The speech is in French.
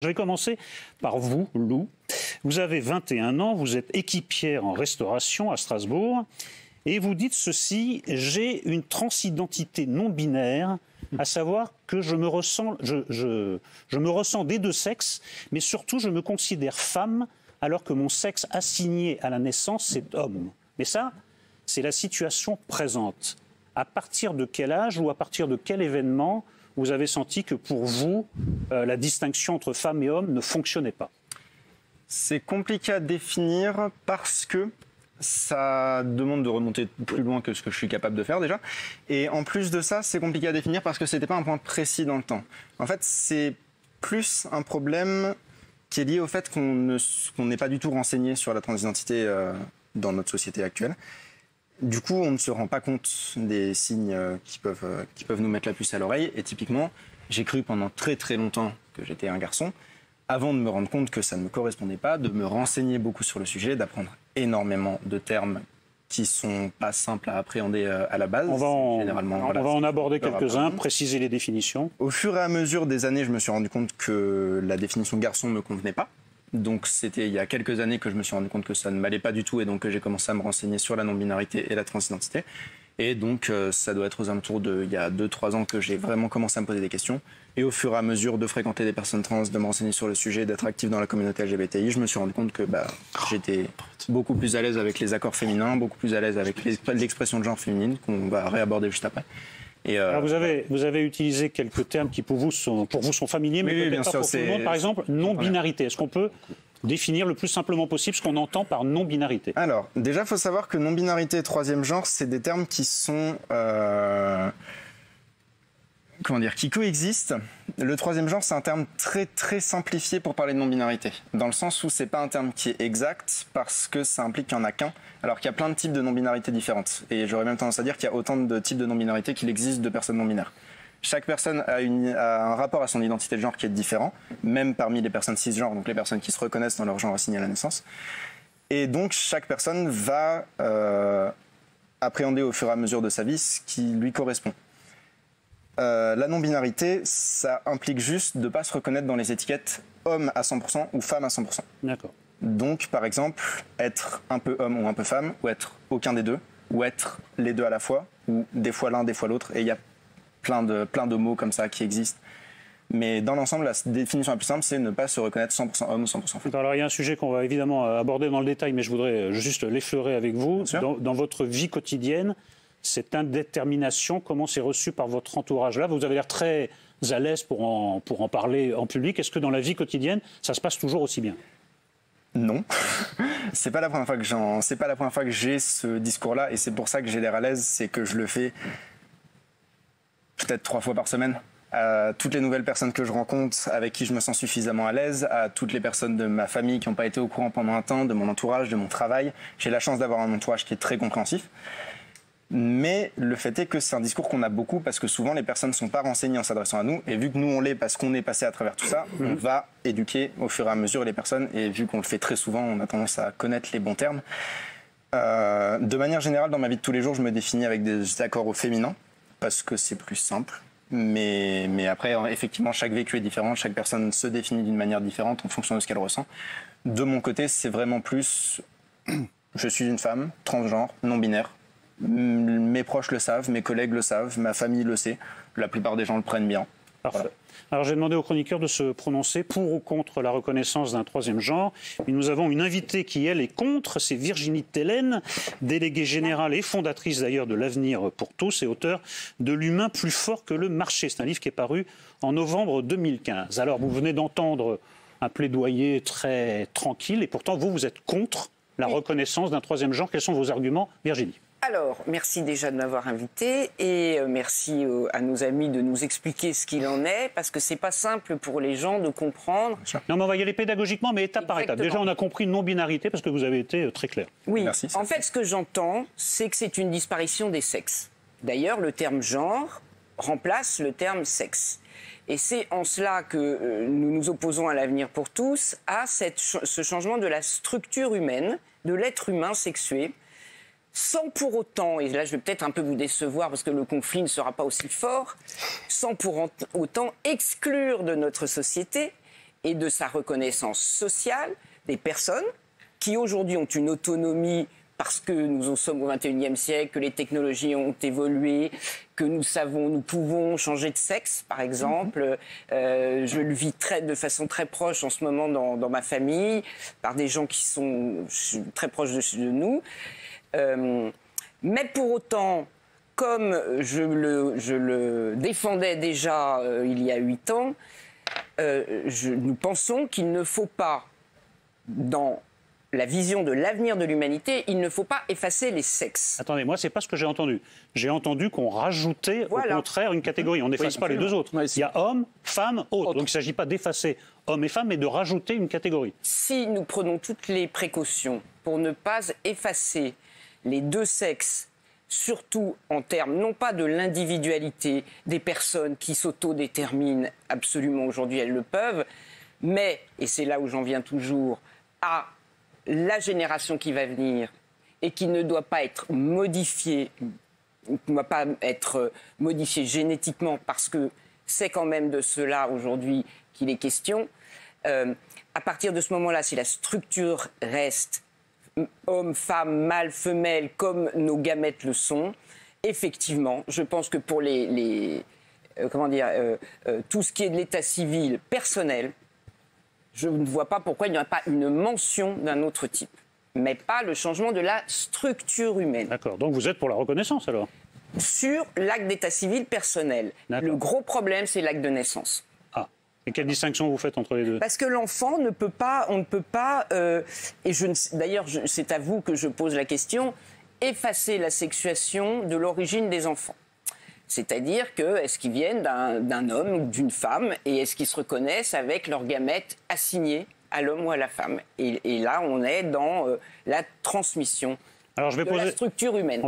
Je vais commencer par vous, Lou. Vous avez 21 ans, vous êtes équipière en restauration à Strasbourg et vous dites ceci: j'ai une transidentité non binaire, à savoir que je me ressens des deux sexes, mais surtout je me considère femme alors que mon sexe assigné à la naissance c'est homme. Mais ça, c'est la situation présente. À partir de quel âge ou à partir de quel événement vous avez senti que pour vous, la distinction entre femme et homme ne fonctionnait pas? C'est compliqué à définir parce que ça demande de remonter plus loin que ce que je suis capable de faire déjà. Et en plus de ça, c'est compliqué à définir parce que ce n'était pas un point précis dans le temps. En fait, c'est plus un problème qui est lié au fait qu'on n'est pas du tout renseigné sur la transidentité dans notre société actuelle. Du coup, on ne se rend pas compte des signes qui peuvent nous mettre la puce à l'oreille. Et typiquement, j'ai cru pendant très très longtemps que j'étais un garçon, avant de me rendre compte que ça ne me correspondait pas, de me renseigner beaucoup sur le sujet, d'apprendre énormément de termes qui sont pas simples à appréhender à la base. On va en aborder quelques-uns, préciser les définitions. Au fur et à mesure des années, je me suis rendu compte que la définition garçon ne me convenait pas. Donc c'était il y a quelques années que je me suis rendu compte que ça ne m'allait pas du tout et donc que j'ai commencé à me renseigner sur la non-binarité et la transidentité. Et donc ça doit être aux alentours il y a 2-3 ans que j'ai vraiment commencé à me poser des questions. Et au fur et à mesure de fréquenter des personnes trans, de me renseigner sur le sujet, d'être actif dans la communauté LGBTI, je me suis rendu compte que j'étais beaucoup plus à l'aise avec les accords féminins, beaucoup plus à l'aise avec l'expression de genre féminine, qu'on va réaborder juste après. Alors vous avez utilisé quelques termes qui pour vous sont familiers, mais peut-être pas pour tout le monde. Par exemple, non-binarité. Est-ce qu'on peut définir le plus simplement possible ce qu'on entend par non-binarité? Alors, déjà, il faut savoir que non-binarité et troisième genre, c'est des termes qui sont... qui coexistent. Le troisième genre, c'est un terme très très simplifié pour parler de non-binarité, dans le sens où c'est pas un terme qui est exact parce que ça implique qu'il n'y en a qu'un, alors qu'il y a plein de types de non-binarité différentes. Et j'aurais même tendance à dire qu'il y a autant de types de non-binarité qu'il existe de personnes non-binaires. Chaque personne a un rapport à son identité de genre qui est différent, même parmi les personnes cisgenres, donc les personnes qui se reconnaissent dans leur genre assigné à la naissance. Et donc chaque personne va appréhender au fur et à mesure de sa vie ce qui lui correspond. La non-binarité, ça implique juste de ne pas se reconnaître dans les étiquettes homme à 100% ou femme à 100%. D'accord. Donc, par exemple, être un peu homme ou un peu femme, ou être aucun des deux, ou être les deux à la fois, ou des fois l'un, des fois l'autre. Et il y a plein de mots comme ça qui existent. Mais dans l'ensemble, la définition la plus simple, c'est ne pas se reconnaître 100% homme ou 100% femme. Alors, il y a un sujet qu'on va évidemment aborder dans le détail, mais je voudrais juste l'effleurer avec vous. Dans votre vie quotidienne, cette indétermination, comment c'est reçu par votre entourage? Là, vous avez l'air très à l'aise pour en parler en public. Est-ce que dans la vie quotidienne, ça se passe toujours aussi bien? Non, c'est pas la première fois que j'ai ce discours-là, et c'est pour ça que j'ai l'air à l'aise, c'est que je le fais peut-être 3 fois par semaine. À toutes les nouvelles personnes que je rencontre, avec qui je me sens suffisamment à l'aise, à toutes les personnes de ma famille qui n'ont pas été au courant pendant un temps, de mon entourage, de mon travail. J'ai la chance d'avoir un entourage qui est très compréhensif. Mais le fait est que c'est un discours qu'on a beaucoup parce que souvent les personnes ne sont pas renseignées en s'adressant à nous, et vu que nous on l'est parce qu'on est passé à travers tout ça, on va éduquer au fur et à mesure les personnes, et vu qu'on le fait très souvent, on a tendance à connaître les bons termes. De manière générale, dans ma vie de tous les jours, je me définis avec des accords au féminin parce que c'est plus simple. Mais après, effectivement, chaque vécu est différent, chaque personne se définit d'une manière différente en fonction de ce qu'elle ressent. De mon côté, c'est vraiment plus je suis une femme, transgenre, non-binaire. Mes proches le savent, mes collègues le savent, ma famille le sait. La plupart des gens le prennent bien. Parfait. Voilà. Alors j'ai demandé aux chroniqueurs de se prononcer pour ou contre la reconnaissance d'un troisième genre. Et nous avons une invitée qui, elle, est contre. C'est Virginie Tellen, déléguée générale et fondatrice d'ailleurs de l'Avenir pour tous et auteure de L'humain plus fort que le marché. C'est un livre qui est paru en novembre 2015. Alors vous venez d'entendre un plaidoyer très tranquille et pourtant vous êtes contre la reconnaissance d'un troisième genre. Quels sont vos arguments, Virginie ? Alors, merci déjà de m'avoir invité et merci à nos amis de nous expliquer ce qu'il en est, parce que c'est pas simple pour les gens de comprendre. Non, mais on va y aller pédagogiquement, mais étape par étape. Déjà, on a compris non-binarité parce que vous avez été très clair. Oui, merci, en fait, ce que j'entends, c'est que c'est une disparition des sexes. D'ailleurs, le terme genre remplace le terme sexe. Et c'est en cela que nous nous opposons à l'Avenir pour tous, à ce changement de la structure humaine, de l'être humain sexué, sans pour autant, et là je vais peut-être un peu vous décevoir parce que le conflit ne sera pas aussi fort, sans pour autant exclure de notre société et de sa reconnaissance sociale des personnes qui aujourd'hui ont une autonomie parce que nous en sommes au XXIe siècle, que les technologies ont évolué, que nous pouvons changer de sexe, par exemple. Je le vis de façon très proche en ce moment dans ma famille, par des gens qui sont très proches de nous. Mais pour autant, comme je le défendais déjà il y a 8 ans, nous pensons qu'il ne faut pas, dans la vision de l'avenir de l'humanité, il ne faut pas effacer les sexes. Attendez, moi, c'est pas ce que j'ai entendu. J'ai entendu qu'on rajoutait, au contraire, une catégorie. On n'efface pas les deux autres. Il y a hommes, femmes, autres. Donc il ne s'agit pas d'effacer hommes et femmes, mais de rajouter une catégorie. Si nous prenons toutes les précautions pour ne pas effacer les deux sexes, surtout en termes, non pas de l'individualité des personnes qui s'autodéterminent, absolument aujourd'hui elles le peuvent, mais, et c'est là où j'en viens toujours, à la génération qui va venir et qui ne doit pas être modifiée, génétiquement, parce que c'est quand même de cela aujourd'hui qu'il est question. À partir de ce moment-là, si la structure reste homme, femme, mâle, femelle, comme nos gamètes le sont, effectivement, je pense que pour tout ce qui est de l'état civil personnel, je ne vois pas pourquoi il n'y aurait pas une mention d'un autre type, mais pas le changement de la structure humaine. D'accord, donc vous êtes pour la reconnaissance alors? Sur l'acte d'état civil personnel. Le gros problème, c'est l'acte de naissance. Ah, et quelle distinction vous faites entre les deux? Parce que l'enfant on ne peut pas, d'ailleurs c'est à vous que je pose la question, effacer la sexuation de l'origine des enfants. C'est-à-dire que est-ce qu'ils viennent d'un homme ou d'une femme et est-ce qu'ils se reconnaissent avec leurs gamètes assignés à l'homme ou à la femme. Et là, on est dans la transmission de la structure humaine.